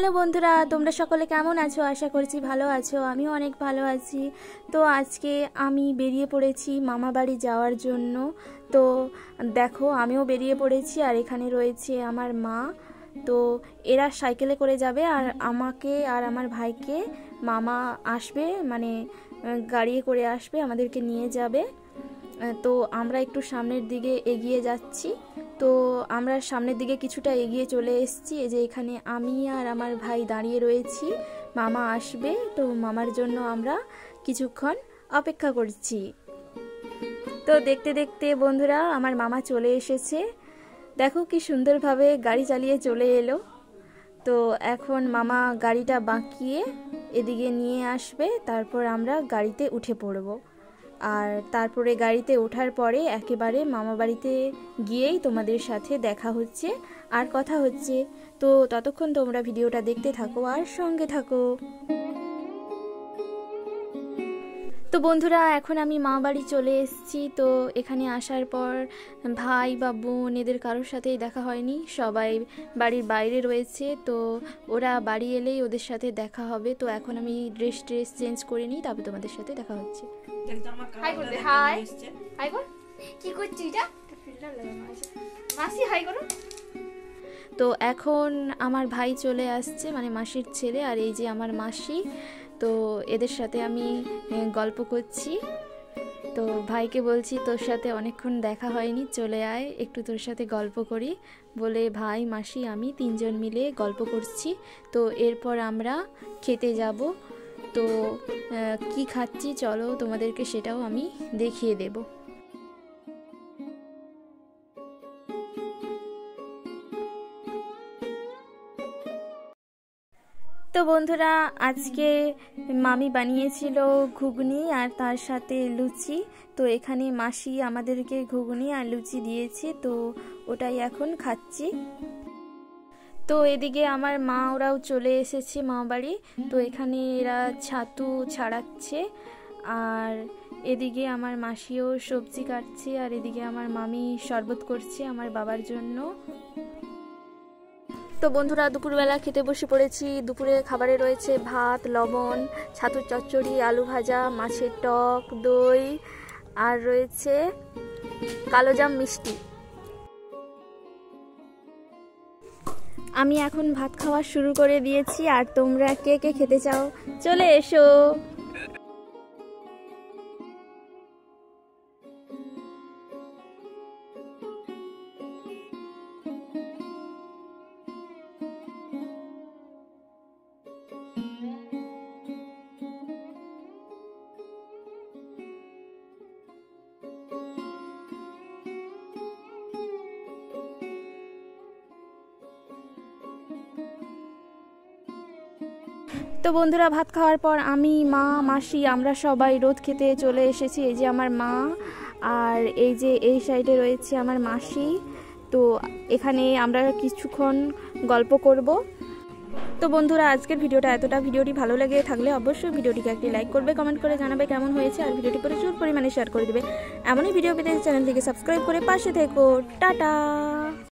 Hello বন্ধুরা, তোমরা সকলে কেমন আছো? আশা করছি ভালো আছো। আমিও অনেক ভালো আছি। তো আজকে আমি বেরিয়ে পড়েছি মামা বাড়ি যাওয়ার জন্য। তো দেখো, আমিও বেরিয়ে পড়েছি আর এখানে রয়েছে আমার মা। তো এরা সাইকেলে করে যাবে আর আমাকে আর আমার ভাইকে মামা আসবে, মানে গাড়ি করে আসবে, আমাদেরকে নিয়ে যাবে। তো আমরা একটু সামনের দিকে এগিয়ে যাচ্ছি। তো আমরা সামনের দিকে কিছুটা এগিয়ে চলে এসেছি। এই যে এখানে আমি আর আমার ভাই দাঁড়িয়ে রয়েছি, মামা আসবে। তো মামার জন্য আমরা কিছুক্ষণ অপেক্ষা করছি। তো দেখতে দেখতে বন্ধুরা আমার মামা চলে এসেছে। দেখো কি সুন্দরভাবে গাড়ি চালিয়ে চলে এলো। তো এখন মামা গাড়িটা বাঁকিয়ে এদিকে নিয়ে আসবে, তারপর আমরা গাড়িতে উঠে পড়ব। আর তারপরে গাড়িতে ওঠার পরে একেবারে মামা বাড়িতে গিয়েই তোমাদের সাথে দেখা হচ্ছে আর কথা হচ্ছে। তো ততক্ষণ তোমরা ভিডিওটা দেখতে থাকো আর সঙ্গে থাকো। তো বন্ধুরা, এখন আমি মা বাড়ি চলে এসেছি। তো এখানে আসার পর ভাই বা বোন এদের কারোর সাথেই দেখা হয়নি, সবাই বাড়ির বাইরে রয়েছে। তো ওরা বাড়ি এলেই ওদের সাথে দেখা হবে। তো এখন আমি ড্রেস চেঞ্জ করে নিই, তারপর তোমাদের সাথে দেখা হচ্ছে। হাই করবে, হাই হাই কর। কি করছিস এটা? ফিল্টার লাগানো আছে। মাসি হাই করো। তো এখন আমার ভাই চলে আসছে, মানে মাসির ছেলে, আর এই যে আমার মাসি। তো এদের সাথে আমি গল্প করছি। তো ভাইকে বলছি তোর সাথে অনেকক্ষণ দেখা হয়নি, চলে আয় একটু তোর সাথে গল্প করি বলে ভাই মাসি আমি তিনজন মিলে গল্প করছি। তো এরপর আমরা খেতে যাব। তো কি খাচ্ছি চলো তোমাদেরকে সেটাও আমি দেখিয়ে দেব। তো বন্ধুরা, আজকে মামি বানিয়েছিল ঘুগনি আর তার সাথে লুচি। তো এখানে মাসি আমাদেরকে ঘুগনি আর লুচি দিয়েছে, তো ওটাই এখন খাচ্ছি। তো এদিকে আমার মা ওরাও চলে এসেছে মা বাড়ি। তো এখানে এরা ছাতু ছাড়াচ্ছে আর এদিকে আমার মাসিও সবজি কাটছে আর এদিকে আমার মামি শরবত করছে আমার বাবার জন্য। তো বন্ধুরা, দুপুরবেলা খেতে বসে পড়েছি। দুপুরে খাবারে রয়েছে ভাত, লবণ, ছাতুর চচ্চড়ি, আলু ভাজা, মাছের টক, দই আর রয়েছে কালোজাম মিষ্টি। আমি এখন ভাত খাওয়া শুরু করে দিয়েছি। আর তোমরা কে কে খেতে চাও চলে এসো। তো বন্ধুরা, ভাত খাওয়ার পর আমি, মা, মাসি আমরা সবাই রোদ খেতে চলে এসেছি। এই যে আমার মা আর এই যে এই সাইডে রয়েছে আমার মাসি। তো এখানে আমরা কিছুক্ষণ গল্প করব। তো বন্ধুরা, আজকের ভিডিওটা এতটা। ভিডিওটি ভালো লেগে থাকলে অবশ্যই ভিডিওটিকে একটি লাইক করবে, কমেন্ট করে জানাবে কেমন হয়েছে আর ভিডিওটি প্রচুর পরিমাণে শেয়ার করে দেবে। এমনই ভিডিও পেতে চ্যানেলটিকে সাবস্ক্রাইব করে পাশে থেকো। টাটা।